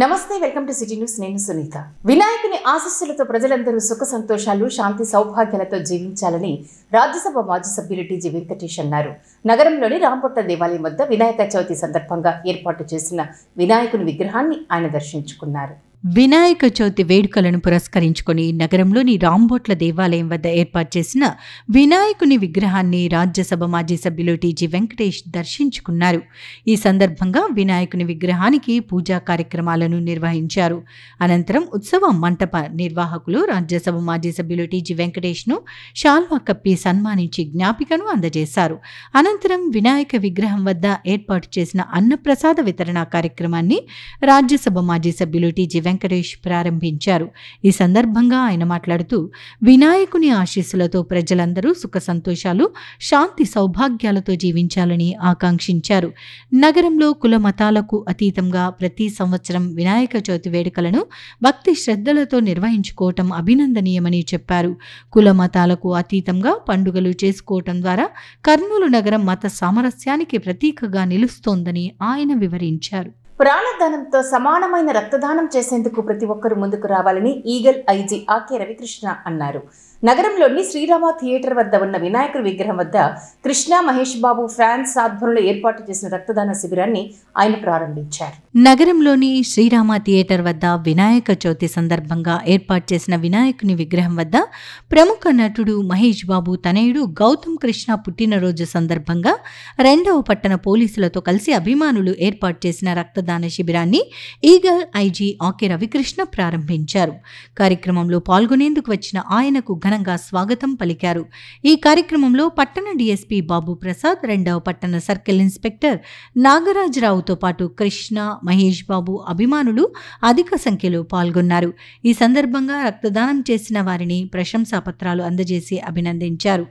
నమస్తే, welcome to city news. నేను సునీత. వినాయకుని ఆశీస్సులతో ప్రజలందరూ సుఖ సంతోషాలు, శాంతి సౌభాగ్యాలతో జీవించాలని రాజ్యసభ మాజీ సభ్యులు టీజీ వెంకటేష్ అన్నారు. నగరంలోని రాంపొట్ల దేవాలయం వద్ద వినాయక చవితి సందర్భంగా ఏర్పాటు చేసిన వినాయకుని విగ్రహాన్ని ఆయన దర్శించుకున్నారు. వినాయక చవితి వేడుకలను పురస్కరించుకొని నగరంలోని రాంబొట్ల దేవాలయం వద్ద ఏర్పాటు చేసిన వినాయకుని విగ్రహాన్ని రాజ్యసభ మాజీ సభ్యులు టీజీ వెంకటేష్ దర్శించుకున్నారు. ఈ సందర్భంగా వినాయకుని విగ్రహానికి పూజా కార్యక్రమాలను నిర్వహించారు. అనంతరం ఉత్సవ మంటప నిర్వాహకులు రాజ్యసభ మాజీ సభ్యులు టీజీ వెంకటేష్ను శాల్వా కప్పి సన్మానించి జ్ఞాపికను అందజేశారు. అనంతరం వినాయక విగ్రహం వద్ద ఏర్పాటు చేసిన అన్నప్రసాద వితరణ కార్యక్రమాన్ని రాజ్యసభ మాజీ సభ్యులు టీజీ వెంకటేష్ ప్రారంభించారు. ఈ సందర్భంగా ఆయన మాట్లాడుతూ వినాయకుని ఆశీస్సులతో ప్రజలందరూ సుఖ సంతోషాలు, శాంతి సౌభాగ్యాలతో జీవించాలని ఆకాంక్షించారు. నగరంలో కుల మతాలకు అతీతంగా ప్రతి సంవత్సరం వినాయక చవితి వేడుకలను భక్తి శ్రద్ధలతో నిర్వహించుకోవటం అభినందనీయమని చెప్పారు. కుల మతాలకు అతీతంగా పండుగలు చేసుకోవటం ద్వారా కర్నూలు నగరం మత సామరస్యానికి ప్రతీకగా నిలుస్తోందని ఆయన వివరించారు. ప్రాణదానంతో సమానమైన రక్తదానం చేసేందుకు ప్రతి ఒక్కరూ ముందుకు రావాలని ఈగల్ ఐజీ ఆకే రవికృష్ణ అన్నారు. నగరంలోని శ్రీరామ థియేటర్ వద్ద ఉన్న వినాయకుడి విగ్రహం వద్ద కృష్ణ మహేష్ బాబు ఫ్యాన్స్ ఆధ్వర్యంలో ఏర్పాటు చేసిన రక్తదాన శిబిరాన్ని ఆయన ప్రారంభించారు. నగరంలోని శ్రీరామ థియేటర్ వద్ద వినాయక చవితి సందర్భంగా ఏర్పాటు చేసిన వినాయకుని విగ్రహం వద్ద ప్రముఖ నటుడు మహేష్ బాబు తనయుడు గౌతమ్ కృష్ణ పుట్టినరోజు సందర్భంగా 2వ పట్టణ పోలీసులతో కలిసి అభిమానులు ఏర్పాటు చేసిన రక్తదాన శిబిరాన్ని ఈగల్ ఐజీ ఆకే రవికృష్ణ ప్రారంభించారు. కార్యక్రమంలో పాల్గొనేందుకు వచ్చిన ఆయనకు ఘనంగా స్వాగతం పలికారు. ఈ కార్యక్రమంలో పట్టణ డీఎస్పీ బాబు ప్రసాద్, 2వ పట్టణ సర్కిల్ ఇన్స్పెక్టర్ నాగరాజరావుతో పాటు కృష్ణ, మహేష్ బాబు అభిమానులు అధిక సంఖ్యలో పాల్గొన్నారు. ఈ సందర్భంగా రక్తదానం చేసిన వారిని ప్రశంసా పత్రాలు అందజేసి అభినందించారు.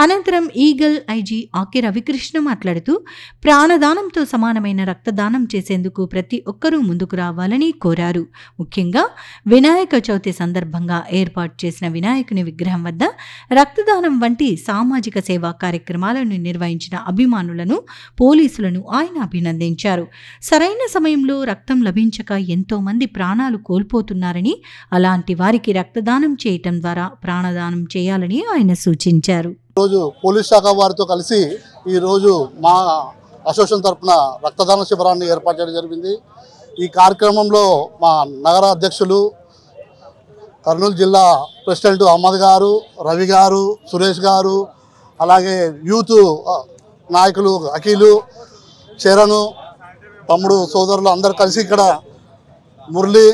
అనంతరం ఈగల్ ఐజీ ఆకే రవికృష్ణ మాట్లాడుతూ ప్రాణదానంతో సమానమైన రక్తదానం చేసేందుకు ప్రతి ఒక్కరూ ముందుకు రావాలని కోరారు. ముఖ్యంగా వినాయక చవితి సందర్భంగా ఏర్పాటు చేసిన వినాయకుని విగ్రహం వద్ద రక్తదానం వంటి సామాజిక సేవా కార్యక్రమాలను నిర్వహించిన అభిమానులను, పోలీసులను ఆయన అభినందించారు. సరైన సమయంలో రక్తం లభించక ఎంతో మంది ప్రాణాలు కోల్పోతున్నారని, అలాంటి వారికి రక్తదానం చేయటం ద్వారా ప్రాణదానం చేయాలని ఆయన సూచించారు. ఈరోజు పోలీస్ శాఖ వారితో కలిసి ఈరోజు మా అసోసియేషన్ తరఫున రక్తదాన శిబిరాన్ని ఏర్పాటు చేయడం జరిగింది. ఈ కార్యక్రమంలో మా నగర అధ్యక్షులు, కర్నూలు జిల్లా ప్రెసిడెంట్ అహ్మద్ గారు, రవి గారు, సురేష్ గారు, అలాగే యూత్ నాయకులు అఖిలు, చరణు, తమ్ముడు, సోదరులు అందరూ కలిసి ఇక్కడ మురళి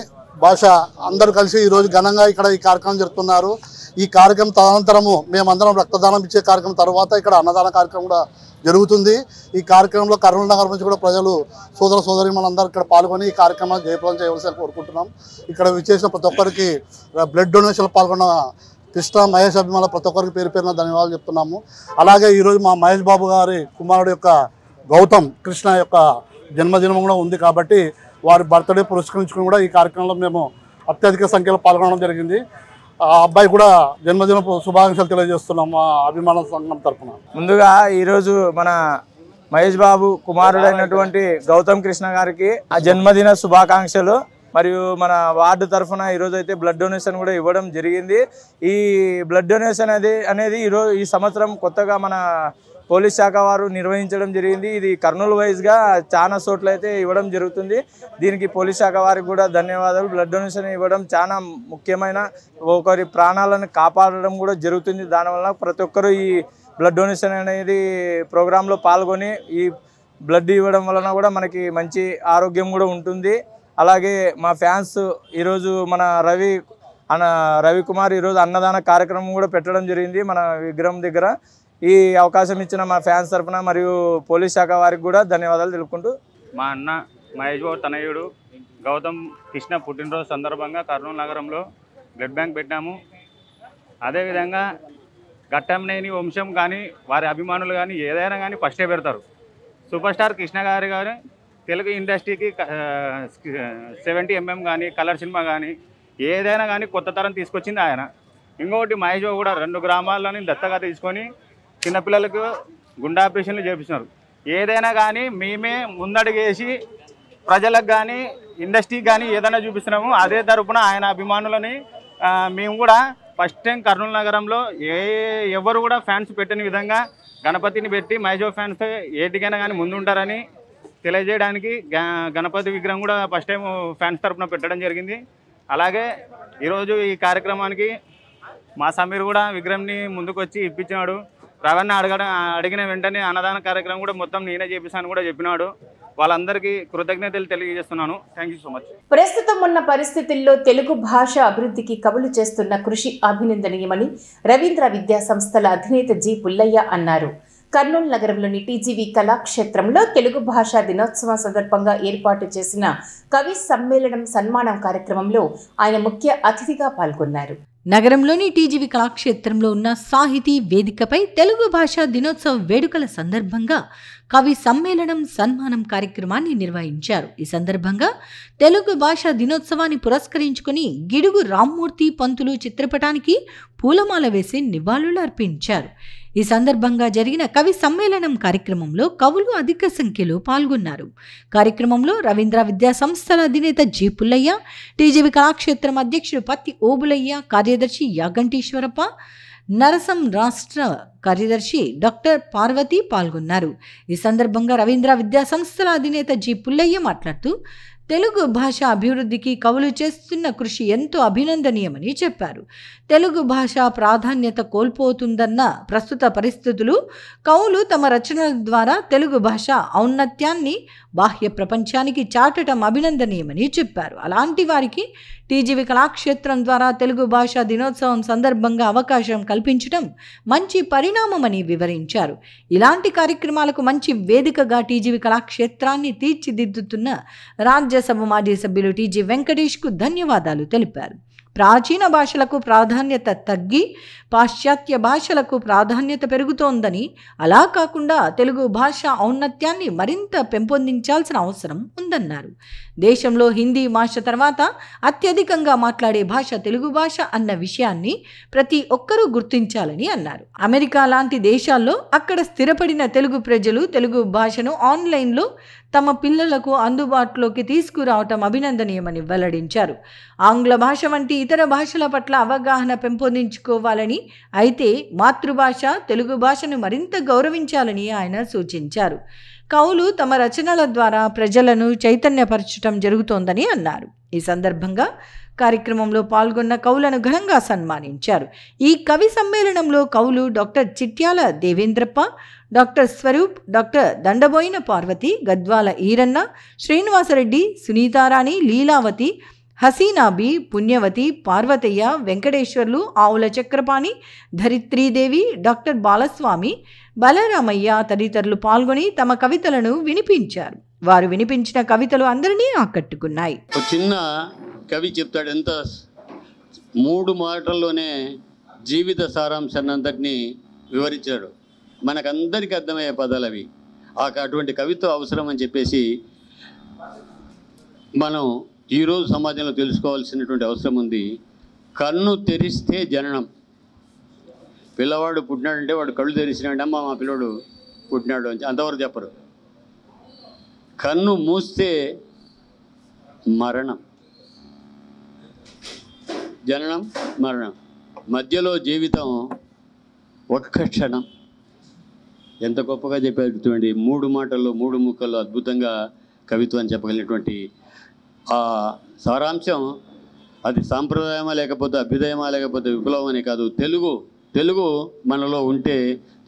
భాష అందరూ కలిసి ఈరోజు ఘనంగా ఇక్కడ ఈ కార్యక్రమం జరుపుతున్నారు. ఈ కార్యక్రమం తదనంతరము మేమందరం రక్తదానం ఇచ్చే కార్యక్రమం తర్వాత ఇక్కడ అన్నదాన కార్యక్రమం కూడా జరుగుతుంది. ఈ కార్యక్రమంలో కర్నూలు నగరం నుంచి కూడా ప్రజలు, సోదర సోదరి మనందరూ ఇక్కడ పాల్గొని ఈ కార్యక్రమాన్ని జయప్రదం చేయవలసి కోరుకుంటున్నాం. ఇక్కడ విచ్చేసిన ప్రతి ఒక్కరికి, బ్లడ్ డొనేషన్లో పాల్గొన్న కృష్ణ, మహేష్ అభిమానులు ప్రతి ఒక్కరికి పేరు పేరున ధన్యవాదాలు చెప్తున్నాము. అలాగే ఈరోజు మా మహేష్ బాబు గారి కుమారుడు యొక్క గౌతమ్ కృష్ణ యొక్క జన్మదినం కూడా ఉంది కాబట్టి వారి బర్త్డే పురస్కరించుకుని కూడా ఈ కార్యక్రమంలో మేము అత్యధిక సంఖ్యలో పాల్గొనడం జరిగింది. ఆ అబ్బాయి కూడా జన్మదిన శుభాకాంక్షలు తెలియజేస్తున్నాం మా అభిమాన సంఘం తరఫున. ముందుగా ఈరోజు మన మహేష్ బాబు కుమారుడైనటువంటి గౌతమ్ కృష్ణ గారికి ఆ జన్మదిన శుభాకాంక్షలు. మరియు మన వార్డు తరఫున ఈరోజు అయితే బ్లడ్ డొనేషన్ కూడా ఇవ్వడం జరిగింది. ఈ బ్లడ్ డొనేషన్ అనేది ఈ సంవత్సరం కొత్తగా మన పోలీస్ శాఖ వారు నిర్వహించడం జరిగింది. ఇది కర్నూలు వైజ్గా చాలా చోట్ల అయితే ఇవ్వడం జరుగుతుంది. దీనికి పోలీస్ శాఖ వారికి కూడా ధన్యవాదాలు. బ్లడ్ డొనేషన్ ఇవ్వడం చాలా ముఖ్యమైన, ఒకరి ప్రాణాలను కాపాడడం కూడా జరుగుతుంది. దానివల్ల ప్రతి ఒక్కరూ ఈ బ్లడ్ డొనేషన్ అనేది ప్రోగ్రాంలో పాల్గొని ఈ బ్లడ్ ఇవ్వడం వలన కూడా మనకి మంచి ఆరోగ్యం కూడా ఉంటుంది. అలాగే మా ఫ్యాన్స్ ఈరోజు మన రవికుమార్ ఈరోజు అన్నదాన కార్యక్రమం కూడా పెట్టడం జరిగింది మన విగ్రహం దగ్గర. ఈ అవకాశం ఇచ్చిన మా ఫ్యాన్స్ తరఫున మరియు పోలీస్ శాఖ వారికి కూడా ధన్యవాదాలు తెలుపుకుంటూ, మా అన్న మహేష్ బాబు తనయుడు గౌతమ్ కృష్ణ పుట్టినరోజు సందర్భంగా కర్నూలు నగరంలో బ్లడ్ బ్యాంక్ పెట్టాము. అదేవిధంగా ఘట్టంనేని వంశం కానీ వారి అభిమానులు కానీ ఏదైనా కానీ ఫస్టే పెడతారు. సూపర్ స్టార్ కృష్ణ గారు తెలుగు ఇండస్ట్రీకి 70mm కానీ, కలర్ సినిమా కానీ ఏదైనా కానీ కొత్త తరం తీసుకొచ్చింది ఆయన. ఇంకొకటి మహేష్ బాబు కూడా 2 గ్రామాలని దత్తగా తీసుకొని చిన్నపిల్లలకు గుండె ఆపరేషన్లు చేపిస్తున్నారు. ఏదైనా కానీ మేమే ముందడుగేసి ప్రజలకు కానీ ఇండస్ట్రీకి కానీ ఏదైనా చూపిస్తున్నాము. అదే తరపున ఆయన అభిమానులని మేము కూడా ఫస్ట్ టైం కర్నూలు నగరంలో ఎవరు కూడా ఫ్యాన్స్ పెట్టని విధంగా గణపతిని పెట్టి మహేష్ బాబు ఫ్యాన్స్ ఏటికైనా కానీ ముందుంటారని తెలియజేయడానికి గణపతి విగ్రహం కూడా ఫస్ట్ టైం ఫ్యాన్స్ తరపున పెట్టడం జరిగింది. అలాగే ఈరోజు ఈ కార్యక్రమానికి మా సమీర్ కూడా విగ్రహంని ముందుకు వచ్చి ఇప్పించినాడు. రవణ అడిగిన వెంటనే అన్నదాన కార్యక్రమం కూడా మొత్తం నేనే చేపిస్తాను కూడా చెప్పినాడు. వాళ్ళందరికీ కృతజ్ఞతలు తెలియజేస్తున్నాను. Thank you so much. ప్రస్తుతం ఉన్న పరిస్థితుల్లో తెలుగు భాష అభివృద్ధికి కవులు చేస్తున్న కృషి అభినందనీయమని రవీంద్ర విద్యా సంస్థల అధినేత జి పుల్లయ్య అన్నారు. కర్నూలు నగరంలోని టీజీవీ కళాక్షేత్రంలో తెలుగు భాషా దినోత్సవం సందర్భంగా ఏర్పాటు చేసిన కవి సమ్మేళనం సన్మానం కార్యక్రమంలో ఆయన ముఖ్య అతిథిగా పాల్గొన్నారు. నగరంలోని టీజీవీ కళాక్షేత్రంలో ఉన్న సాహితీ వేదికపై తెలుగు భాషా దినోత్సవ వేడుకల సందర్భంగా కవి సమ్మేళనం సన్మానం కార్యక్రమాన్ని నిర్వహించారు. ఈ సందర్భంగా తెలుగు భాషా దినోత్సవాన్ని పురస్కరించుకుని గిడుగు రామ్మూర్తి పంతులు చిత్రపటానికి పూలమాల వేసి నివాళులు అర్పించారు. ఈ సందర్భంగా జరిగిన కవి సమ్మేళనం కార్యక్రమంలో కవులు అధిక సంఖ్యలో పాల్గొన్నారు. కార్యక్రమంలో రవీంద్ర విద్యా సంస్థల అధినేత జి పుల్లయ్య, టీజీవీ కళాక్షేత్రం అధ్యక్షుడు పత్తి ఓబులయ్య, కార్యదర్శి యాగంటీశ్వరప్ప, నరసం రాష్ట్ర కార్యదర్శి డాక్టర్ పార్వతి పాల్గొన్నారు. ఈ సందర్భంగా రవీంద్ర విద్యా సంస్థల అధినేత జి పుల్లయ్య మాట్లాడుతూ తెలుగు భాష అభివృద్ధికి కవులు చేస్తున్న కృషి ఎంతో అభినందనీయమని చెప్పారు. తెలుగు భాష ప్రాధాన్యత కోల్పోతుందన్న ప్రస్తుత పరిస్థితులు కవులు తమ రచనల ద్వారా తెలుగు భాష ఔన్నత్యాన్ని బాహ్య ప్రపంచానికి చాటడం అభినందనీయమని చెప్పారు. అలాంటి వారికి టీజీవీ కళాక్షేత్రం ద్వారా తెలుగు భాషా దినోత్సవం సందర్భంగా అవకాశం కల్పించడం మంచి పరిణామమని వివరించారు. ఇలాంటి కార్యక్రమాలకు మంచి వేదికగా టీజీవీ కళాక్షేత్రాన్ని తీర్చిదిద్దుతున్న రాజ్యసభ మాజీ సభ్యులు టీజీ వెంకటేష్కు ధన్యవాదాలు తెలిపారు. ప్రాచీన భాషలకు ప్రాధాన్యత తగ్గి పాశ్చాత్య భాషలకు ప్రాధాన్యత పెరుగుతోందని, అలా కాకుండా తెలుగు భాష ఔన్నత్యాన్ని మరింత పెంపొందించాల్సిన అవసరం ఉందన్నారు. దేశంలో హిందీ భాష తర్వాత అత్యధికంగా మాట్లాడే భాష తెలుగు భాష అన్న విషయాన్ని ప్రతి ఒక్కరూ గుర్తించాలని అన్నారు. అమెరికా లాంటి దేశాల్లో అక్కడ స్థిరపడిన తెలుగు ప్రజలు తెలుగు భాషను ఆన్లైన్లో తమ పిల్లలకు అందుబాటులోకి తీసుకురావటం అభినందనీయమని వెల్లడించారు. ఆంగ్ల భాష వంటి ఇతర భాషల పట్ల అవగాహన పెంపొందించుకోవాలని, అయితే మాతృభాష తెలుగు భాషను మరింత గౌరవించాలని ఆయన సూచించారు. కవులు తమ రచనల ద్వారా ప్రజలను చైతన్యపరచడం జరుగుతోందని అన్నారు. ఈ సందర్భంగా కార్యక్రమంలో పాల్గొన్న కవులను ఘనంగా సన్మానించారు. ఈ కవి సమ్మేళనంలో కవులు doctor Chityala Devendrappa, doctor Swaroop, doctor Dandaboina Parvathi, Gadwala Eeranna, Srinivasareddy, Sunitharani, Leelavathi, Haseenabi, Punyavathi, Parvathaiah, Venkateswarlu, Avula Chakrapani, Dharitridevi, doctor Balaswamy, Balaramaiah తదితరులు పాల్గొని తమ కవితలను వినిపించారు. వారు వినిపించిన కవితలు అందరినీ ఆకట్టుకున్నాయి. చిన్న కవి చెప్తాడు, ఎంత 3 మాటల్లోనే జీవిత సారాంశాన్ని అంతటినీ వివరించాడు. మనకందరికీ అర్థమయ్యే పదాలు అవి. అటువంటి కవిత్వం అవసరం అని చెప్పేసి మనం ఈరోజు సమాజంలో తెలుసుకోవాల్సినటువంటి అవసరం ఉంది. కన్ను తెరిస్తే జననం. పిల్లవాడు పుట్టినాడంటే వాడు కళ్ళు తెరిచినాడు, అమ్మ మా పిల్లవాడు పుట్టినాడు అని అంతవరకు చెప్పరు. కన్ను మూస్తే మరణం. జననం, మరణం, మధ్యలో జీవితం ఒక్క క్షణం. ఎంత గొప్పగా చెప్పేటువంటి 3 మాటల్లో 3 ముక్కల్లో అద్భుతంగా కవిత్వాన్ని చెప్పగలిగినటువంటి ఆ సారాంశం, అది సాంప్రదాయమా లేకపోతే అభ్యుదయమా లేకపోతే విప్లవం అనే కాదు. తెలుగు మనలో ఉంటే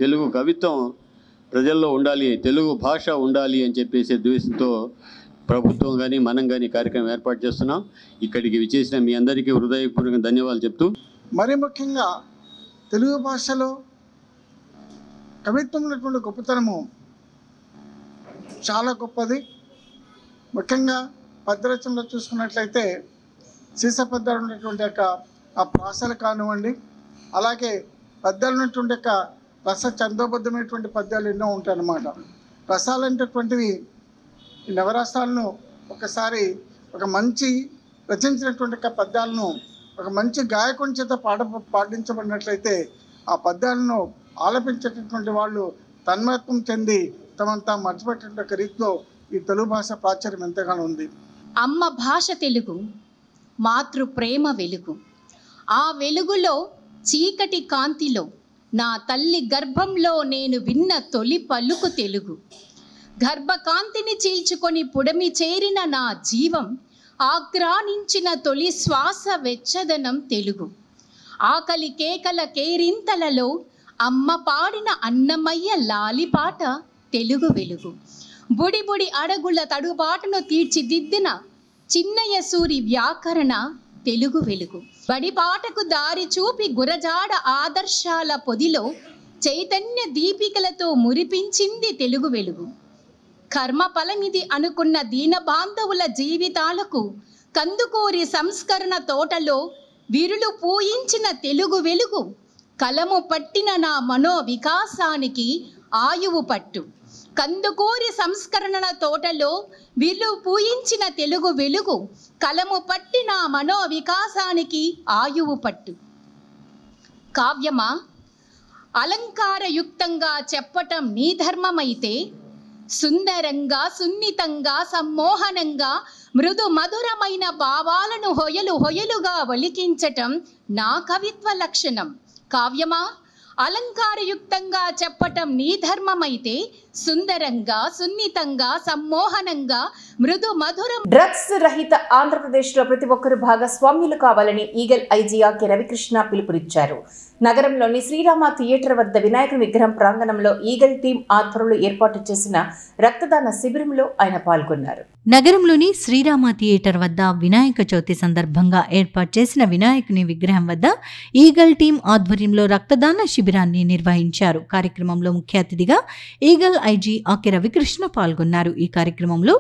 తెలుగు కవిత్వం ప్రజల్లో ఉండాలి, తెలుగు భాష ఉండాలి అని చెప్పేసి ఉద్దేశంతో ప్రభుత్వం కానీ మనం కానీ కార్యక్రమం ఏర్పాటు చేస్తున్నాం. ఇక్కడికి విచ్చేసిన మీ అందరికీ హృదయపూర్వక ధన్యవాదాలు చెప్తూ, మరి ముఖ్యంగా తెలుగు భాషలో కవిత్వం ఉన్నటువంటి గొప్పతనము చాలా గొప్పది. ముఖ్యంగా పద్యరచనలో చూసుకున్నట్లయితే సీస పద్యాలు ఉన్నటువంటి ఆ ప్రాసలు కానివ్వండి, అలాగే పద్యాలు ఉన్నటువంటి రస చందోబద్ధమైనటువంటి పద్యాలు ఎన్నో ఉంటాయి అన్నమాట. రసాలు అనేటటువంటివి ఈ నవరసాలను ఒకసారి ఒక మంచి రచించినటువంటి పద్యాలను ఒక మంచి గాయకుని చేత పాటించబడినట్లయితే ఆ పద్యాలను ఆలపించేటటువంటి వాళ్ళు తన్మయత్వం చెంది తమంతా మర్చిపెట్టేటువంటి రీతిలో ఈ తెలుగు భాష ప్రాచుర్యం ఎంతగానో ఉంది. అమ్మ భాష తెలుగు, మాతృ ప్రేమ వెలుగు. ఆ వెలుగులో చీకటి కాంతిలో నా తల్లి గర్భంలో నేను విన్న తొలి పలుకు తెలుగు. గర్భకాంతిని చీల్చుకొని పుడమి చేరిన నా జీవం ఆగ్రానించిన తొలి శ్వాస వెచ్చదనం తెలుగు. ఆకలి కేకల కేరింతలలో అమ్మ పాడిన అన్నమయ్య లాలిపాట తెలుగు వెలుగు. బుడి బుడి అడుగుల తడుబాటును తీర్చిదిద్దిన చిన్నయ్య సూరి వ్యాకరణ తెలుగు వెలుగు. బడిపాటకు దారి చూపి గురజాడ ఆదర్శాల పొదిలో చైతన్య దీపికలతో మురిపించింది తెలుగు వెలుగు. కర్మ ఫలమిది అనుకున్న దీన బాంధవుల జీవితాలకు కందుకూరి సంస్కరణ తోటలో విరులు పూయించిన తెలుగు వెలుగు. కలము పట్టిన నా మనో వికాసానికి ఆయువు పట్టు. కందుకూరి సంస్కరణల తోటలో విరులు పూయించిన తెలుగు వెలుగు. కలము పట్టిన మనో వికాసానికి ఆయువు పట్టు. కావ్యమా, అలంకారయుక్తంగా చెప్పటం నీ ధర్మమైతే, సుందరంగా సున్నితంగా సమ్మోహనంగా మృదు మధురమైన భావాలను హొయలుగా ఒలికించటం నా కవిత్వ లక్షణం. కావ్యమా, అలంకారయుక్తంగా చెప్పటం నీ ధర్మమైతే, సుందరంగా సున్నితంగా సమ్మోహనంగా మృదు మధురం. డ్రగ్స్ రహిత ఆంధ్రప్రదేశ్లో ప్రతి ఒక్కరూ భాగస్వామ్యులు కావాలని ఈగల్ ఐజీ ఆకే రవికృష్ణ పిలుపునిచ్చారు. నగరంలోని శ్రీరామ థియేటర్ వద్ద వినాయకుని విగ్రహం ప్రాంగణంలో ఈగల్ టీం ఆధ్వర్యంలో ఏర్పాటు చేసిన రక్తదాన శిబిరంలో ఆయన పాల్గొన్నారు. నగరంలోని శ్రీరామ థియేటర్ వద్ద వినాయక చవితి సందర్భంగా ఏర్పాటు చేసిన వినాయకుని విగ్రహం వద్ద ఈగల్ టీం ఆధ్వర్యంలో రక్తదాన శిబిరాన్ని నిర్వహించారు. కార్యక్రమంలో ముఖ్య అతిథిగా ఈగల్ ఐజీ ఆకే రవికృష్ణ పాల్గొన్నారు. ఈ కార్యక్రమంలో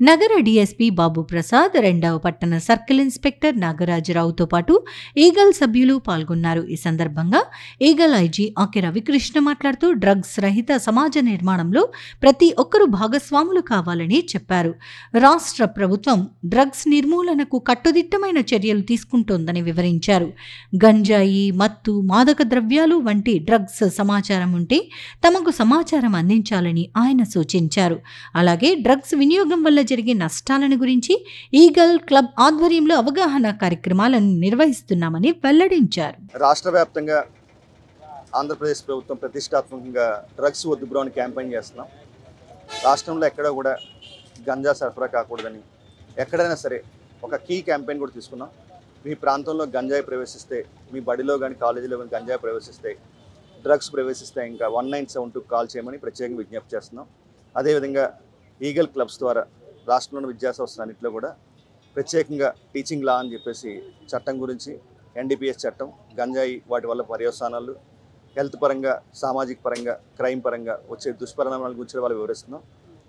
నగర డీఎస్పీ బాబు ప్రసాద్, 2వ పట్టణ సర్కిల్ ఇన్స్పెక్టర్ నాగరాజరావుతో పాటు ఈగల్ సభ్యులు పాల్గొన్నారు. ఈ సందర్భంగా ఈగల్ ఐజీ ఆకే రవికృష్ణ మాట్లాడుతూ డ్రగ్స్ రహిత సమాజ నిర్మాణంలో ప్రతి ఒక్కరూ భాగస్వాములు కావాలని చెప్పారు. రాష్ట్ర ప్రభుత్వం డ్రగ్స్ నిర్మూలనకు కట్టుదిట్టమైన చర్యలు తీసుకుంటోందని వివరించారు. గంజాయి, మత్తు, మాదక ద్రవ్యాలు వంటి డ్రగ్స్ సమాచారం ఉంటే తమకు సమాచారం అందించాలని ఆయన సూచించారు. అలాగే డ్రగ్స్ వినియోగం వల్ల జరిగే నష్టాలను గురించి ఈగల్ క్లబ్ ఆధ్వర్యంలో అవగాహన కార్యక్రమాలను నిర్వహిస్తున్నామని వెల్లడించారు. రాష్ట్ర వ్యాప్తంగా ఆంధ్రప్రదేశ్ ప్రభుత్వం ప్రతిష్టాత్మకంగా డ్రగ్స్ వద్దు బ్రో అని క్యాంపెయిన్ చేస్తున్నాం. రాష్ట్రంలో ఎక్కడ కూడా గంజా సరఫరా కాకూడదని ఎక్కడైనా సరే ఒక కీ క్యాంపెయిన్ కూడా తీసుకున్నాం. మీ ప్రాంతంలో గంజాయి ప్రవేశిస్తే, మీ బడిలో కానీ కాలేజీలో కానీ గంజాయి ప్రవేశిస్తే, డ్రగ్స్ ప్రవేశిస్తే ఇంకా 1972 కాల్ చేయమని ప్రత్యేకంగా విజ్ఞప్తి చేస్తున్నాం. అదేవిధంగా ఈగల్ క్లబ్స్ ద్వారా రాష్ట్రంలోని విద్యా సంస్థలన్నింటిలో కూడా ప్రత్యేకంగా టీచింగ్ లా అని చెప్పేసి చట్టం గురించి, ఎన్డీపీఎస్ చట్టం, గంజాయి వాటి వల్ల పర్యవసానాలు, హెల్త్ పరంగా, సామాజిక పరంగా, క్రైమ్ పరంగా వచ్చే దుష్పరిణామాల గురించి వాళ్ళు వివరిస్తున్నాం.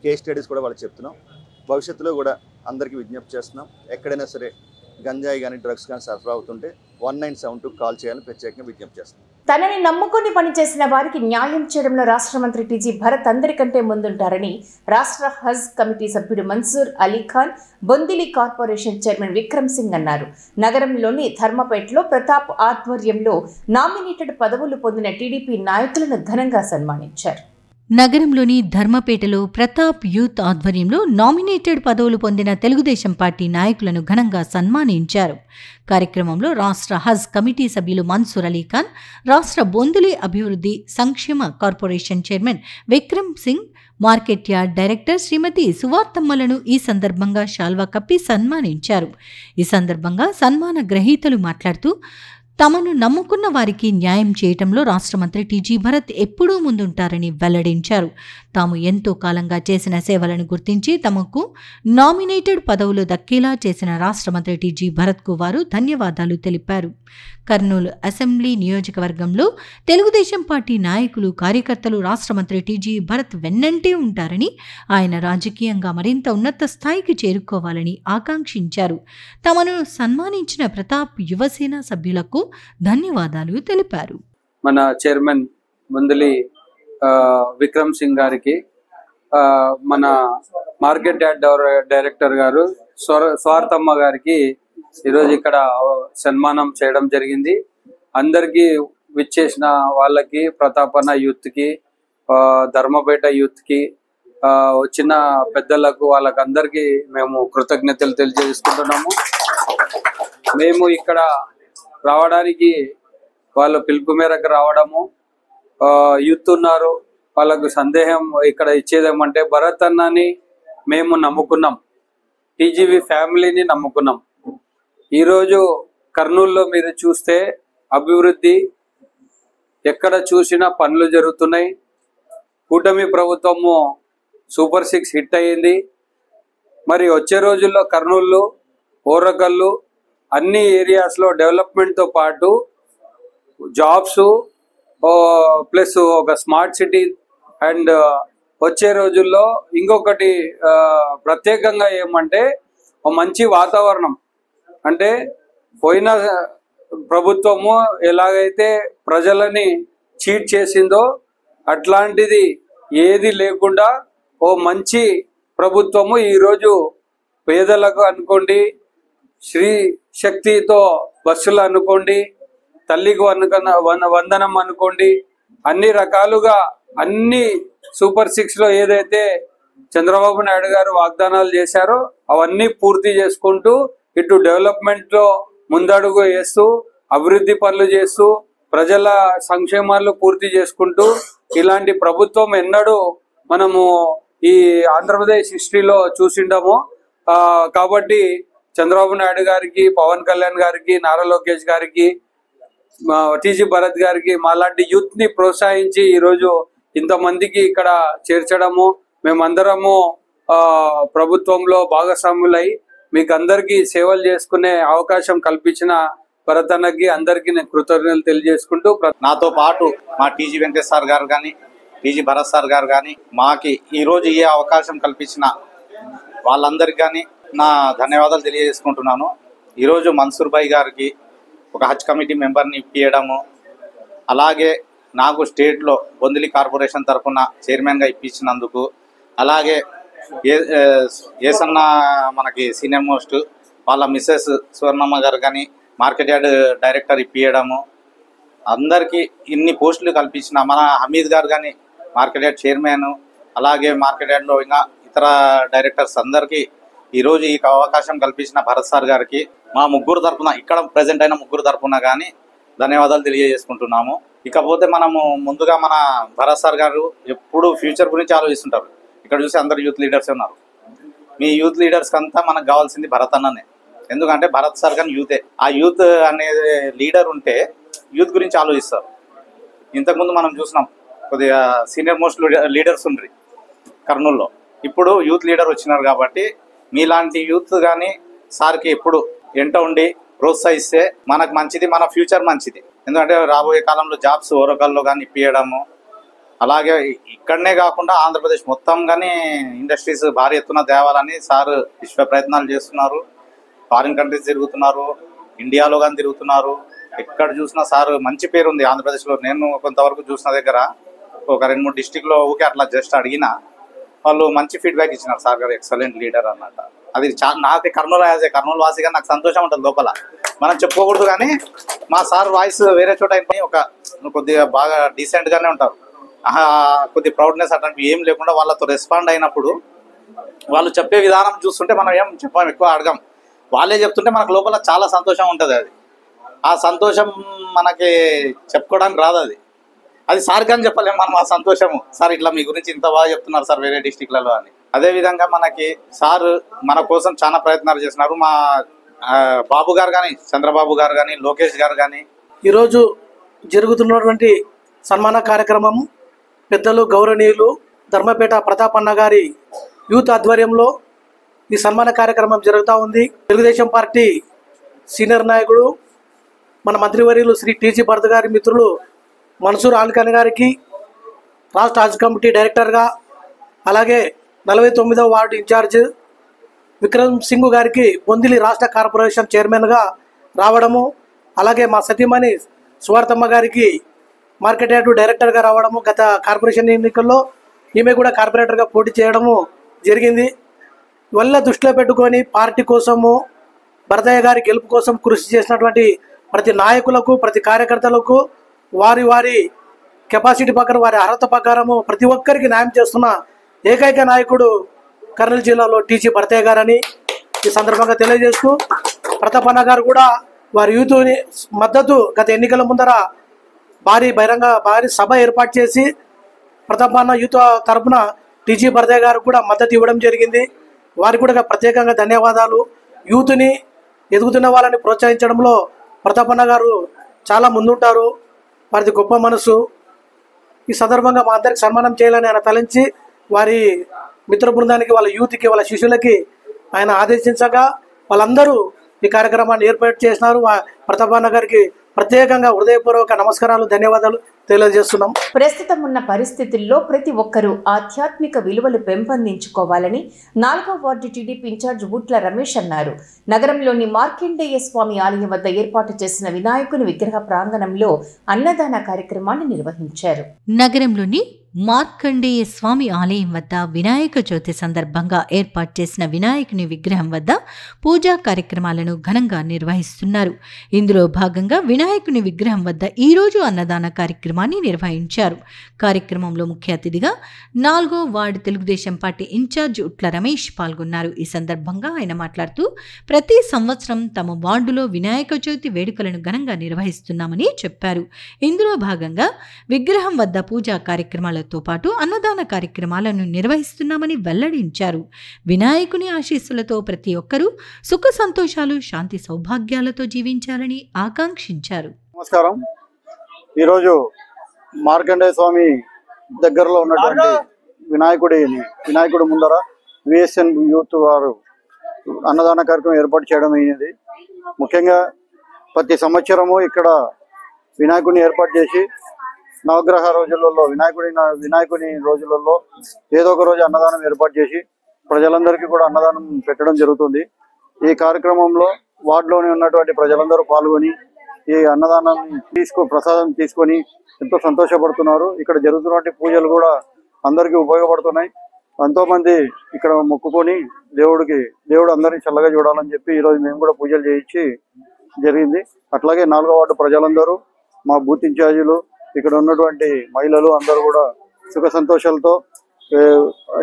కేస్ స్టడీస్ కూడా వాళ్ళకి చెప్తున్నాం. భవిష్యత్తులో కూడా అందరికీ విజ్ఞప్తి చేస్తున్నాం. ఎక్కడైనా సరే గంజాయి కానీ డ్రగ్స్ కానీ సరఫరా అవుతుంటే 1972 కాల్ చేయాలని ప్రత్యేకంగా విజ్ఞప్తి చేస్తున్నాం. తనని నమ్ముకుని పనిచేసిన వారికి న్యాయం చేయడంలో రాష్ట్ర మంత్రి టీజీ భరత్ అందరికంటే ముందుంటారని రాష్ట్ర హజ్ కమిటీ సభ్యుడు మన్సూర్ అలీ ఖాన్, బొందిలి కార్పొరేషన్ చైర్మన్ విక్రమ్ సింగ్ అన్నారు. నగరంలోని ధర్మపేటలో ప్రతాప్ ఆధ్వర్యంలో నామినేటెడ్ పదవులు పొందిన టీడీపీ నాయకులను ఘనంగా సన్మానించారు. నగరంలోని ధర్మపేటలో ప్రతాప్ యూత్ ఆధ్వర్యంలో నామినేటెడ్ పదవులు పొందిన తెలుగుదేశం పార్టీ నాయకులను ఘనంగా సన్మానించారు. కార్యక్రమంలో రాష్ట్ర హజ్ కమిటీ సభ్యులు మన్సూర్ అలీ ఖాన్, రాష్ట్ర బొందులి అభివృద్ధి సంక్షేమ corporation chairman Vikram Singh, market yard director Shrimati సువార్తమ్మలను ఈ సందర్భంగా శాల్వా కప్పి సన్మానించారు. ఈ సందర్భంగా సన్మాన గ్రహీతలు మాట్లాడుతూ తమను నమ్ముకున్న వారికి న్యాయం చేయటంలో రాష్ట్ర మంత్రి టీజీ భరత్ ఎప్పుడూ ముందుంటారని వెల్లడించారు. తాము ఎంతో కాలంగా చేసిన సేవలను గుర్తించి తమకు నామినేటెడ్ పదవులు దక్కేలా చేసిన రాష్ట్ర మంత్రి టీజీ భరత్కు వారు ధన్యవాదాలు తెలిపారు. కర్నూలు అసెంబ్లీ నియోజకవర్గంలో తెలుగుదేశం పార్టీ నాయకులు, కార్యకర్తలు రాష్ట్ర మంత్రి టీజీ భరత్ వెన్నంటే ఉంటారని, ఆయన రాజకీయంగా మరింత ఉన్నత స్థాయికి చేరుకోవాలని ఆకాంక్షించారు. తమను సన్మానించిన ప్రతాప్ యువసేన సభ్యులకు ధన్యవాదాలు తెలిపారు. మన చైర్మన్ బొందిలి విక్రమ్ సింగ్ గారికి, మన మార్కెట్ యార్డ్ డైరెక్టర్ గారు స్వార్థమ్మ గారికి ఈరోజు ఇక్కడ సన్మానం చేయడం జరిగింది. అందరికీ విచ్చేసిన వాళ్ళకి, ప్రతాపన్న యూత్ కి, ధర్మపేట యూత్ కి, వచ్చిన పెద్దలకు వాళ్ళకందరికీ మేము కృతజ్ఞతలు తెలియజేసుకుంటున్నాము. మేము ఇక్కడ రావడానికి వాళ్ళ పిలుపు మేరకు రావడము, యూత్ ఉన్నారు, వాళ్ళకు సందేహం ఇక్కడ ఇచ్చేదేమంటే భరత్ అన్నని మేము నమ్ముకున్నాం, టీజీవీ ఫ్యామిలీని నమ్ముకున్నాం. ఈరోజు కర్నూలులో మీరు చూస్తే అభివృద్ధి ఎక్కడ చూసినా పనులు జరుగుతున్నాయి. కూటమి ప్రభుత్వము సూపర్ 6 హిట్ అయ్యింది. మరి వచ్చే రోజుల్లో కర్నూలు, ఓరకల్లు అన్ని ఏరియాస్లో డెవలప్మెంట్తో పాటు జాబ్స్ ప్లస్ ఒక స్మార్ట్ సిటీ అండ్ వచ్చే రోజుల్లో ఇంకొకటి ప్రత్యేకంగా ఏమంటే ఒక మంచి వాతావరణం. అంటే పోయిన ప్రభుత్వము ఎలాగైతే ప్రజలని చీట్ చేసిందో అట్లాంటిది ఏది లేకుండా ఓ మంచి ప్రభుత్వము ఈరోజు పేదలకు అనుకోండి, శ్రీ శక్తితో బస్సులు అనుకోండి, తల్లికి వందనం అనుకోండి, అన్ని రకాలుగా అన్ని సూపర్ 6లో ఏదైతే చంద్రబాబు నాయుడు గారు వాగ్దానాలు చేశారో అవన్నీ పూర్తి చేసుకుంటూ ఇటు డెవలప్మెంట్ లో ముందడుగు వేస్తూ అభివృద్ధి పనులు చేస్తూ ప్రజల సంక్షేమాలు పూర్తి చేసుకుంటూ ఇలాంటి ప్రభుత్వం ఎన్నడూ మనము ఈ ఆంధ్రప్రదేశ్ హిస్టరీలో చూసిండము. కాబట్టి చంద్రబాబు నాయుడు గారికి, పవన్ కళ్యాణ్ గారికి, నారా లోకేష్ గారికి, టీజీ భరత్ గారికి మాలాంటి యూత్ ని ప్రోత్సహించి ఈరోజు ఇంతమందికి ఇక్కడ చేర్చడము, మేమందరము ప్రభుత్వంలో భాగస్వాములై మీకు అందరికీ సేవలు చేసుకునే అవకాశం కల్పించిన భరత్ అన్నకి అందరికీ నేను కృతజ్ఞతలు తెలియజేసుకుంటూ, నాతో పాటు మా టీజీ వెంకటేష్ సార్ గారు కానీ, టీజీ భరత్ సార్ గారు కానీ, మాకి ఈరోజు ఏ అవకాశం కల్పించిన వాళ్ళందరికీ కానీ నా ధన్యవాదాలు తెలియజేసుకుంటున్నాను. ఈరోజు మన్సూర్ భాయ్ గారికి ఒక హజ్ కమిటీ మెంబర్ని ఇప్పించడము, అలాగే నాకు స్టేట్లో బొందిలి కార్పొరేషన్ తరఫున చైర్మన్గా ఇప్పించినందుకు, అలాగే ఏసన్న మనకి సీనియర్ మోస్ట్ వాళ్ళ మిస్సెస్ సువర్ణమ్మ గారు కానీ మార్కెట్ యార్డ్ డైరెక్టర్ ఇప్పించడము, అందరికీ ఇన్ని పోస్టులు కల్పించిన మన హమీద్ గారు కానీ మార్కెట్ యార్డ్ చైర్మన్, అలాగే మార్కెట్ యార్డ్లో ఇంకా ఇతర డైరెక్టర్స్ అందరికీ ఈరోజు ఈ అవకాశం కల్పించిన భరత్ సార్ గారికి మా ముగ్గురు తరఫున, ఇక్కడ ప్రజెంట్ అయిన ముగ్గురు తరఫున కానీ ధన్యవాదాలు తెలియజేసుకుంటున్నాము. ఇకపోతే మనము ముందుగా మన భరత్ సార్ గారు ఎప్పుడు ఫ్యూచర్ గురించి ఆలోచిస్తుంటారు. ఇక్కడ చూసి అందరు యూత్ లీడర్స్ ఉన్నారు. మీ యూత్ లీడర్స్ అంతా మనకు కావాల్సింది భరత్ అన్ననే. ఎందుకంటే భరత్ సార్ కానీ యూతే, ఆ యూత్ అనే లీడర్ ఉంటే యూత్ గురించి ఆలోచిస్తారు. ఇంతకుముందు మనం చూసినాం కొద్దిగా సీనియర్ మోస్ట్ లీడర్స్ ఉండ్రి కర్నూలులో, ఇప్పుడు యూత్ లీడర్ వచ్చినారు. కాబట్టి మీలాంటి యూత్ కానీ సార్కి ఎప్పుడు ఎంట ఉండి ప్రోత్సహిస్తే మనకు మంచిది, మన ఫ్యూచర్ మంచిది. ఎందుకంటే రాబోయే కాలంలో జాబ్స్ ఓరకల్లో కానీ ఇప్పించడము, అలాగే ఇక్కడనే కాకుండా ఆంధ్రప్రదేశ్ మొత్తం కానీ ఇండస్ట్రీస్ భారీ ఎత్తున తేవాలని సార్ విశ్వ ప్రయత్నాలు చేస్తున్నారు. ఫారిన్ కంట్రీస్ తిరుగుతున్నారు, ఇండియాలో కానీ తిరుగుతున్నారు. ఎక్కడ చూసినా సార్ మంచి పేరు ఉంది ఆంధ్రప్రదేశ్లో. నేను కొంతవరకు చూసిన దగ్గర ఒక 2-3 డిస్టిక్లో ఊకే అట్లా జస్ట్ అడిగినా వాళ్ళు మంచి ఫీడ్బ్యాక్ ఇచ్చినారు. సార్ గారు ఎక్సలెంట్ లీడర్ అన్నట్టు. అది నాకు కర్నూలు వాసిగా నాకు సంతోషం ఉంటుంది లోపల. మనం చెప్పుకోకూడదు కానీ మా సార్ వాయిస్ వేరే చోట అయిపోయి ఒక కొద్దిగా బాగా డీసెంట్గానే ఉంటారు. కొద్ది ప్రౌడ్నెస్ అట్లాంటివి ఏం లేకుండా వాళ్ళతో రెస్పాండ్ అయినప్పుడు వాళ్ళు చెప్పే విధానం చూస్తుంటే మనం ఏం చెప్పాం, ఎక్కువ అడగం. వాళ్ళే చెప్తుంటే మనకు లోపల చాలా సంతోషం ఉంటుంది. ఆ సంతోషం మనకి చెప్పుకోవడానికి రాదు. అది సార్ కానీ చెప్పలేము మనం ఆ సంతోషము. సార్ ఇట్లా మీ గురించి ఇంత బాగా చెప్తున్నారు సార్ వేరే డిస్టిక్లలో అని. అదేవిధంగా మనకి సార్ మన కోసం చాలా ప్రయత్నాలు చేస్తున్నారు. మా బాబు గారు కానీ, చంద్రబాబు గారు కానీ, లోకేష్ గారు కానీ. ఈరోజు జరుగుతున్నటువంటి సన్మాన కార్యక్రమం పెద్దలు గౌరవనీయులు ధర్మపేట ప్రతాప్ అన్న గారి యూత్ ఆధ్వర్యంలో ఈ సన్మాన కార్యక్రమం జరుగుతూ ఉంది. తెలుగుదేశం పార్టీ సీనియర్ నాయకుడు మన మంత్రివర్యులు శ్రీ టీజీ భరత్ గారి మిత్రులు మన్సూర్ ఆల్ఖాన్ గారికి రాష్ట్ర హజ్ కమిటీ డైరెక్టర్గా, అలాగే 49వ వార్డు ఇన్ఛార్జ్ విక్రమ్ సింగ్ గారికి బొందిలి రాష్ట్ర కార్పొరేషన్ చైర్మన్గా రావడము, అలాగే మా సతీమణి సువార్తమ్మ గారికి మార్కెట్ యార్డు డైరెక్టర్గా రావడము, గత కార్పొరేషన్ ఎన్నికల్లో ఈమె కూడా కార్పొరేటర్గా పోటీ చేయడము జరిగింది. వల్ల దృష్టిలో పెట్టుకొని పార్టీ కోసము, భరతయ్య గారి గెలుపు కోసం కృషి చేసినటువంటి ప్రతి నాయకులకు, ప్రతి కార్యకర్తలకు వారి వారి కెపాసిటీ ప్రకారం, వారి అర్హత ప్రకారము ప్రతి ఒక్కరికి న్యాయం చేస్తున్న ఏకైక నాయకుడు కర్నూలు జిల్లాలో టీజీ భరతయ్య గారని ఈ సందర్భంగా తెలియజేస్తూ, ప్రతాపన్న గారు కూడా వారి యూత్ని మద్దతు గత ఎన్నికల ముందర భారీ సభ ఏర్పాటు చేసి ప్రతాపన్న యూత్ తరఫున టీజీ భరతయ్య గారు కూడా మద్దతు ఇవ్వడం జరిగింది. వారికి కూడా ప్రత్యేకంగా ధన్యవాదాలు. యూత్ని ఎదుగుతున్న వాళ్ళని ప్రోత్సహించడంలో ప్రతాపన్న గారు చాలా ముందుంటారు. వారిది గొప్ప మనసు. ఈ సందర్భంగా మా అందరికి సన్మానం చేయాలని ఆయన తలంచి వారి మిత్ర బృందానికి, వాళ్ళ యూత్కి, వాళ్ళ శిష్యులకి ఆయన ఆదేశించగా వాళ్ళందరూ ఈ కార్యక్రమాన్ని ఏర్పాటు చేసినారు. ప్రతాపన్న గారికి ప్రత్యేకంగా హృదయపూర్వక నమస్కారాలు, ధన్యవాదాలు తెలియజేస్తున్నాం. ప్రస్తుతం ఉన్న పరిస్థితుల్లో ప్రతి ఒక్కరూ ఆధ్యాత్మిక విలువలు పెంపొందించుకోవాలని 4వ వార్డు టీడీపీ ఇన్ఛార్జ్ బూట్ల రమేష్ అన్నారు. నగరంలోని మార్కండేయ స్వామి ఆలయం వద్ద ఏర్పాటు చేసిన వినాయకుని విగ్రహ ప్రాంగణంలో అన్నదాన కార్యక్రమాన్ని నిర్వహించారు. నగరంలోని మార్కండేయ స్వామి ఆలయం వద్ద వినాయక చవితి సందర్భంగా ఏర్పాటు చేసిన వినాయకుని విగ్రహం వద్ద పూజా కార్యక్రమాలను ఘనంగా నిర్వహిస్తున్నారు. ఇందులో భాగంగా వినాయకుని విగ్రహం వద్ద ఈరోజు అన్నదాన కార్యక్రమాన్ని నిర్వహించారు. కార్యక్రమంలో ముఖ్య అతిథిగా 4వ ward Telugu Desam party in-charge Utla Ramesh పాల్గొన్నారు. ఈ సందర్భంగా ఆయన మాట్లాడుతూ, ప్రతి సంవత్సరం తమ వార్డులో వినాయక చవితి వేడుకలను ఘనంగా నిర్వహిస్తున్నామని చెప్పారు. ఇందులో భాగంగా విగ్రహం వద్ద పూజా కార్యక్రమాలతో పాటు అన్నదాన కార్యక్రమాలను నిర్వహిస్తున్నామని వెల్లడించారు. వినాయకుని ఆశీస్సులతో ప్రతి ఒక్కరూ సుఖ సంతోషాలు, శాంతి సౌభాగ్యాలతో జీవించాలని ఆకాంక్షించారు. నమస్కారం. ఈరోజు మార్కండేయ స్వామి దగ్గరలో ఉన్నటువంటి వినాయకుడి ముందర విఎస్ఎన్ యూత్ వారు అన్నదాన కార్యక్రమం ఏర్పాటు చేయడం అయింది. ముఖ్యంగా ప్రతి సంవత్సరము ఇక్కడ వినాయకుడిని ఏర్పాటు చేసి నవగ్రహ రోజులలో వినాయకుని రోజులలో ఏదో ఒక రోజు అన్నదానం ఏర్పాటు చేసి ప్రజలందరికీ కూడా అన్నదానం పెట్టడం జరుగుతుంది. ఈ కార్యక్రమంలో వార్డులోని ఉన్నటువంటి ప్రజలందరూ పాల్గొని ఈ అన్నదానాన్ని ప్రసాదం తీసుకొని ఎంతో సంతోషపడుతున్నారు. ఇక్కడ జరుగుతున్నటువంటి పూజలు కూడా అందరికీ ఉపయోగపడుతున్నాయి. ఎంతో మంది ఇక్కడ మొక్కుకొని దేవుడు అందరినీ చల్లగా చూడాలని చెప్పి ఈరోజు మేము కూడా పూజలు చేయించి జరిగింది. అట్లాగే 4వ వార్డు ప్రజలందరూ, మా బూత్ ఇన్ఛార్జీలు, ఇక్కడ ఉన్నటువంటి మహిళలు అందరూ కూడా సుఖ సంతోషాలతో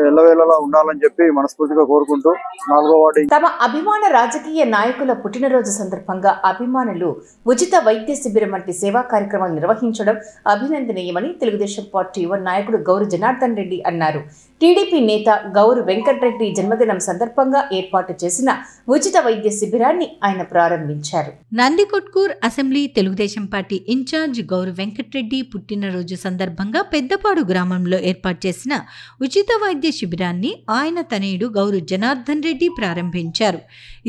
ఎల్లవేళలా ఉండాలని చెప్పి మనస్ఫూర్తిగా కోరుకుంటూ 4వ వార్డు తమ అభిమాన రాజకీయ నాయకుల పుట్టినరోజు సందర్భంగా అభిమానులు ఉచిత వైద్య శిబిరం వంటి సేవా కార్యక్రమాలు నిర్వహించడం అభినందనీయమని తెలుగుదేశం పార్టీ యువ నాయకుడు గౌరు జనార్దన్ రెడ్డి అన్నారు. టీడీపీ నేత గౌరు వెంకటరెడ్డి జన్మదినం సందర్భంగా ఏర్పాటు చేసిన ఉచిత వైద్య శిబిరాన్ని ఆయన ప్రారంభించారు. Nandikotkur assembly Telugu Desam party in-charge Gowru Venkatareddy పుట్టినరోజు సందర్భంగా పెద్దపాడు గ్రామంలో ఏర్పాటు చేసిన ఉచిత వైద్య శిబిరాన్ని ఆయన తనయుడు గౌరు జనార్దన్ రెడ్డి ప్రారంభించారు.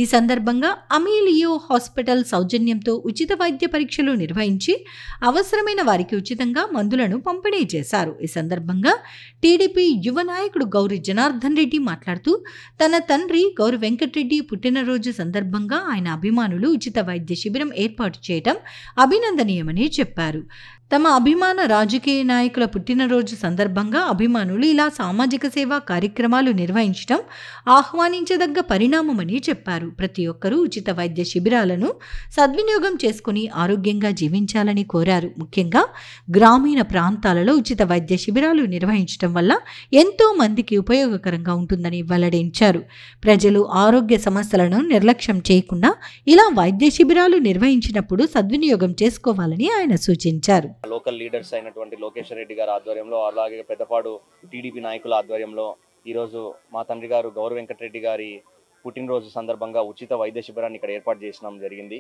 ఈ సందర్భంగా అమీలియో హాస్పిటల్ సౌజన్యంతో ఉచిత వైద్య పరీక్షలు నిర్వహించి అవసరమైన వారికి ఉచితంగా మందులను పంపిణీ చేశారు. ఈ సందర్భంగా టీడీపీ యువ నాయకుడు గౌరు జనార్దన్ రెడ్డి మాట్లాడుతూ, తన తండ్రి గౌరు వెంకటరెడ్డి పుట్టినరోజు సందర్భంగా ఆయన అభిమానులు ఉచిత వైద్య శిబిరం ఏర్పాటు చేయడం అభినందనీయమని చెప్పారు. తమ అభిమాన రాజకీయ నాయకుల పుట్టినరోజు సందర్భంగా అభిమానులు ఇలా సామాజిక సేవా కార్యక్రమాలు నిర్వహించడం ఆహ్వానించదగ్గ పరిణామమని చెప్పారు. ప్రతి ఒక్కరూ ఉచిత వైద్య శిబిరాలను సద్వినియోగం చేసుకుని ఆరోగ్యంగా జీవించాలని కోరారు. ముఖ్యంగా గ్రామీణ ప్రాంతాలలో ఉచిత వైద్య శిబిరాలు నిర్వహించడం వల్ల ఎంతో మందికి ఉపయోగకరంగా ఉంటుందని వెల్లడించారు. ప్రజలు ఆరోగ్య సమస్యలను నిర్లక్ష్యం చేయకుండా ఇలా వైద్య శిబిరాలు నిర్వహించినప్పుడు సద్వినియోగం చేసుకోవాలని ఆయన సూచించారు. లోకల్ లీడర్స్ అయినటువంటి లోకేశ్వర్ రెడ్డి గారి ఆధ్వర్యంలో, అలాగే పెద్దపాడు టీడీపీ నాయకుల ఆధ్వర్యంలో ఈరోజు మా తండ్రి గారు గౌరు వెంకటరెడ్డి గారి పుట్టినరోజు సందర్భంగా ఉచిత వైద్య శిబిరాన్ని ఇక్కడ ఏర్పాటు చేయడం జరిగింది.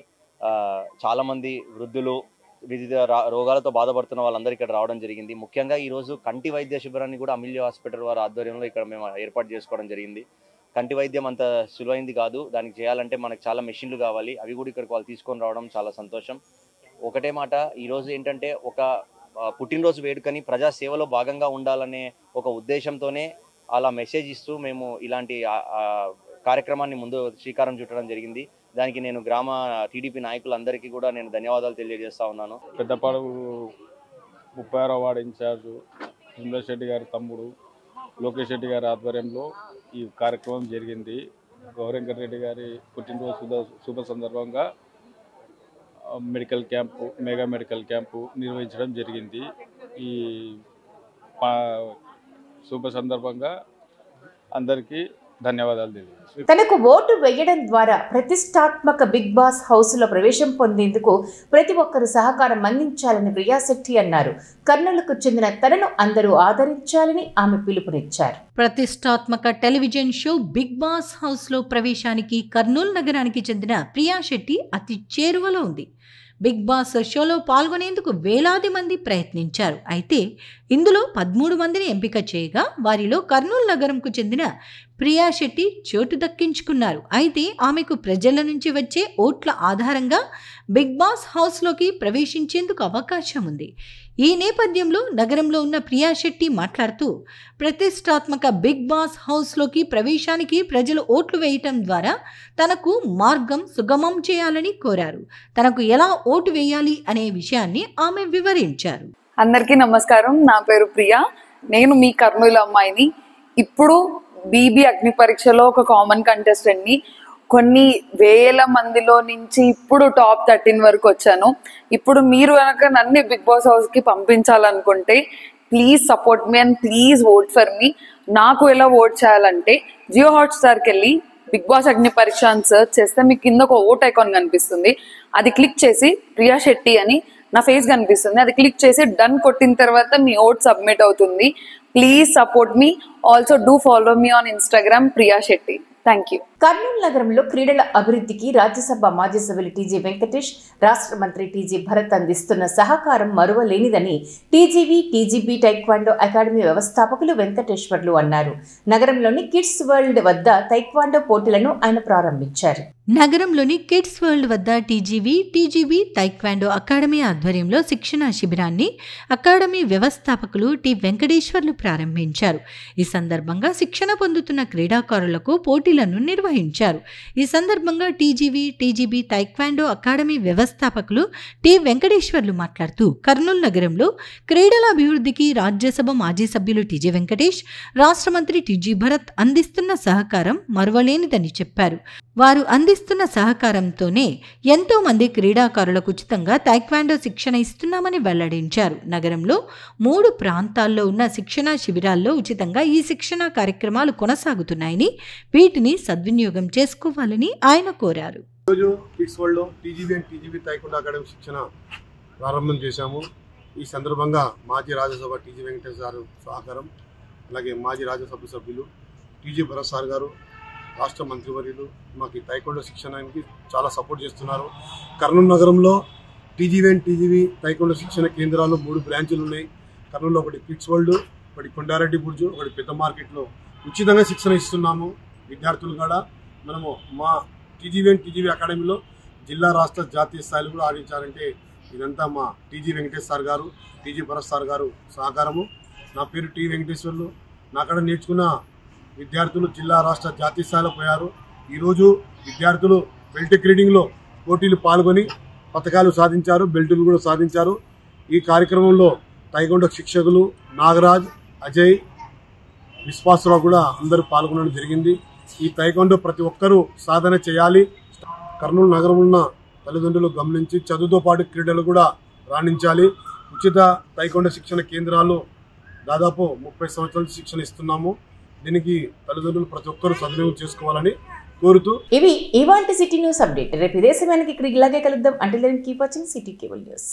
చాలామంది వృద్ధులు, వివిధ రోగాలతో బాధపడుతున్న వాళ్ళందరూ ఇక్కడ రావడం జరిగింది. ముఖ్యంగా ఈరోజు కంటి వైద్య శిబిరాన్ని కూడా అమీలియో హాస్పిటల్ వారి ఆధ్వర్యంలో ఇక్కడ మేము ఏర్పాటు చేసుకోవడం జరిగింది. కంటి వైద్యం అంత సులువైంది కాదు. దానికి చేయాలంటే మనకు చాలా మెషిన్లు కావాలి. అవి కూడా ఇక్కడికి వాళ్ళు తీసుకొని రావడం చాలా సంతోషం. ఒకటే మాట, ఈరోజు ఏంటంటే ఒక పుట్టినరోజు వేడుకని ప్రజాసేవలో భాగంగా ఉండాలనే ఒక ఉద్దేశంతోనే అలా మెసేజ్ ఇస్తూ మేము ఇలాంటి కార్యక్రమాన్ని ముందు శ్రీకారం చుట్టడం జరిగింది. దానికి నేను గ్రామ టీడీపీ నాయకులందరికీ కూడా నేను ధన్యవాదాలు తెలియజేస్తా ఉన్నాను. పెద్దపాడు 36వ వార్డు ఇన్ఛార్జ్ సుందర్ శెట్టి గారి తమ్ముడు లోకేష్ రెడ్డి గారి ఆధ్వర్యంలో ఈ కార్యక్రమం జరిగింది. గౌరు వెంకటరెడ్డి గారి పుట్టినరోజు శుభ సందర్భంగా మెగా మెడికల్ క్యాంపు నిర్వహించడం జరిగింది. ఈ శుభ సందర్భంగా అందరికీ ధన్యవాదాలు తెలియజేస్తున్నాను. తనకు ఓటు వేయడం ద్వారా ప్రతిష్టాత్మక బిగ్ బాస్ హౌస్ లో ప్రవేశం పొందేందుకు ప్రతి ఒక్కరూ సహకారం అందించాలని ప్రియాశెట్టి అన్నారు. కర్నూలుకు చెందిన తనను అందరూ ఆదరించాలని ఆమె పిలుపునిచ్చారు. ప్రతిష్టాత్మక television show Bigg Boss house లో ప్రవేశానికి కర్నూలు నగరానికి చెందిన ప్రియాశెట్టి అతి చేరువలో ఉంది. బిగ్ బాస్ షోలో పాల్గొనేందుకు వేలాది మంది ప్రయత్నించారు. అయితే ఇందులో 13 మందిని ఎంపిక చేయగా వారిలో కర్నూలు నగరంకు చెందిన ప్రియాశెట్టి చోటు దక్కించుకున్నారు. అయితే ఆమెకు ప్రజల నుంచి వచ్చే ఓట్ల ఆధారంగా బిగ్ బాస్ హౌస్లోకి ప్రవేశించేందుకు అవకాశం ఉంది. ఈ నేపథ్యంలో నగరంలో ఉన్న ప్రియాశెట్టి మాట్లాడుతూ ప్రతిష్టాత్మక బిగ్ బాస్ హౌస్లోకి ప్రవేశానికి ప్రజలు ఓట్లు వేయటం ద్వారా తనకు మార్గం సుగమం చేయాలని కోరారు. తనకు ఎలా ఓటు వేయాలి అనే విషయాన్ని ఆమె వివరించారు. అందరికీ నమస్కారం. నా పేరు ప్రియా. నేను మీ కర్నూలు అమ్మాయిని. ఇప్పుడు బీబీ అగ్ని పరీక్షలో ఒక కామన్ కంటెస్టెంట్ని. కొన్ని వేల మందిలో నుంచి ఇప్పుడు టాప్ 13 వరకు వచ్చాను. ఇప్పుడు మీరు కనుక నన్ను బిగ్ బాస్ హౌస్కి పంపించాలనుకుంటే please support me and please vote for me. నాకు ఎలా ఓట్ చేయాలంటే జియో హాట్స్టార్కి వెళ్ళి బిగ్ బాస్ అగ్ని పరీక్ష అని సర్చ్ చేస్తే మీకు కింద ఒక ఓట్ ఐకాన్ కనిపిస్తుంది. అది క్లిక్ చేసి ప్రియా శెట్టి అని నా ఫేస్ కనిపిస్తుంది. అది క్లిక్ చేసి డన్ కొట్టిన తర్వాత మీ ఓట్ సబ్మిట్ అవుతుంది. Please support me. Also do follow me on Instagram Priya Shetty. Thank you. Kurnool నగరంలో క్రీడల అభివృద్ధికి రాజ్యసభ మాజీ సభ్యులు టీజీ వెంకటేష్, రాష్ట్ర మంత్రి టీజీ భరత్ అందిస్తున్న సహకారం మరువలేనిదని టీజీబీ టైక్వాండో అకాడమీ వ్యవస్థాపకులు వెంకటేశ్వర్లు అన్నారు. నగరంలోని కిడ్స్ వరల్డ్ వద్ద టైక్వాండో పోటీలను ఆయన ప్రారంభించారు. నగరంలోని కిడ్స్ వరల్డ్ వద్ద టీజీబీ టైక్వాండో అకాడమీ ఆధ్వర్యంలో శిక్షణా శిబిరాన్ని అకాడమీ వ్యవస్థాపకులు టి వెంకటేశ్వర్లు ప్రారంభించారు. ఈ సందర్భంగా శిక్షణ పొందుతున్న క్రీడాకారులకు పోటీలను నిర్వహించారు. ఈ సందర్భంగా టీజీబీ టైక్వాండో అకాడమీ వ్యవస్థాపకులు టి వెంకటేశ్వర్లు మాట్లాడుతూ కర్నూలు నగరంలో క్రీడల అభివృద్ధికి రాజ్యసభ మాజీ సభ్యులు టీజీ వెంకటేష్, రాష్ట్ర మంత్రి టీజీ భరత్ అందిస్తున్న సహకారం మరువలేనిదని చెప్పారు. వారు అందిస్తున్న సహకారంతోనే ఎంతో మంది క్రీడాకారులకు ఉచితంగా టైక్వాండో శిక్షణ ఇస్తున్నామని వెల్లడించారు. నగరంలో 3 ప్రాంతాల్లో ఉన్న శిక్షణా శిబిరాల్లో ఉచితంగా ఈ శిక్షణా కార్యక్రమాలు కొనసాగుతున్నాయని, వీటిని సద్వినియోగం చేసుకోవాలని ఆయన కోరారు. ఈరోజు కిడ్స్ వరల్డ్లో టీజీబీ టైక్వాండో అకాడమీ శిక్షణ ప్రారంభం చేశాము. ఈ సందర్భంగా మాజీ రాజ్యసభ టీజీ వెంకటేష్ గారు సహకారం, అలాగే మాజీ రాజ్యసభ సభ్యులు టీజీ భరత్ సార్ గారు, రాష్ట్ర మంత్రివర్యులు మాకు ఈ టైక్వాండో శిక్షణకి చాలా సపోర్ట్ చేస్తున్నారు. కర్నూలు నగరంలో టీజీబీ టైక్వాండో శిక్షణ కేంద్రాలు 3 బ్రాంచులు ఉన్నాయి. కర్నూలులో ఒకటి కిడ్స్ వరల్డ్, ఒకటి కొండారెడ్డి బుర్జు, ఒకటి పెద్ద మార్కెట్లో ఉచితంగా శిక్షణ ఇస్తున్నాము. విద్యార్థులు కూడా మనము మా టీజీబీ అకాడమీలో జిల్లా, రాష్ట్ర, జాతీయ స్థాయిలో కూడా ఆడించాలంటే ఇదంతా మా టీజీ వెంకటేష్ సార్ గారు, టీజీ భరత్ సార్ గారు సహకారము. నా పేరు టీ వెంకటేశ్వర్లు. నాక్కడ నేర్చుకున్న విద్యార్థులు జిల్లా, రాష్ట్ర, జాతీయ స్థాయిలో పోయారు. ఈరోజు విద్యార్థులు బెల్ట్ గ్రేడింగ్లో పోటీలు పాల్గొని పథకాలు సాధించారు, బెల్టులు కూడా సాధించారు. ఈ కార్యక్రమంలో టైక్వాండో శిక్షకులు నాగరాజ్, అజయ్, విశ్వాసరావు కూడా అందరూ పాల్గొనడం జరిగింది. ఈ టైక్వాండో ప్రతి ఒక్కరూ సాధన చేయాలి. కర్నూలు నగరంలో ఉన్న తల్లిదండ్రులు గమనించి చదువుతో పాటు క్రీడలు కూడా రాణించాలి. ఉచిత టైక్వాండో శిక్షణ కేంద్రాలు దాదాపు 30 సంవత్సరాల శిక్షణ ఇస్తున్నాము. దీనికి తల్లిదండ్రులు ప్రతి ఒక్కరూ సద్వినియోగం చేసుకోవాలని కోరుతూ ఇవి ఇవాల్టి సిటీ న్యూస్ అప్డేట్. రేపు ఇదే సమయానికి ఇక్కడ ఇలాగే కలుద్దాం. Until then keep watching city cable news.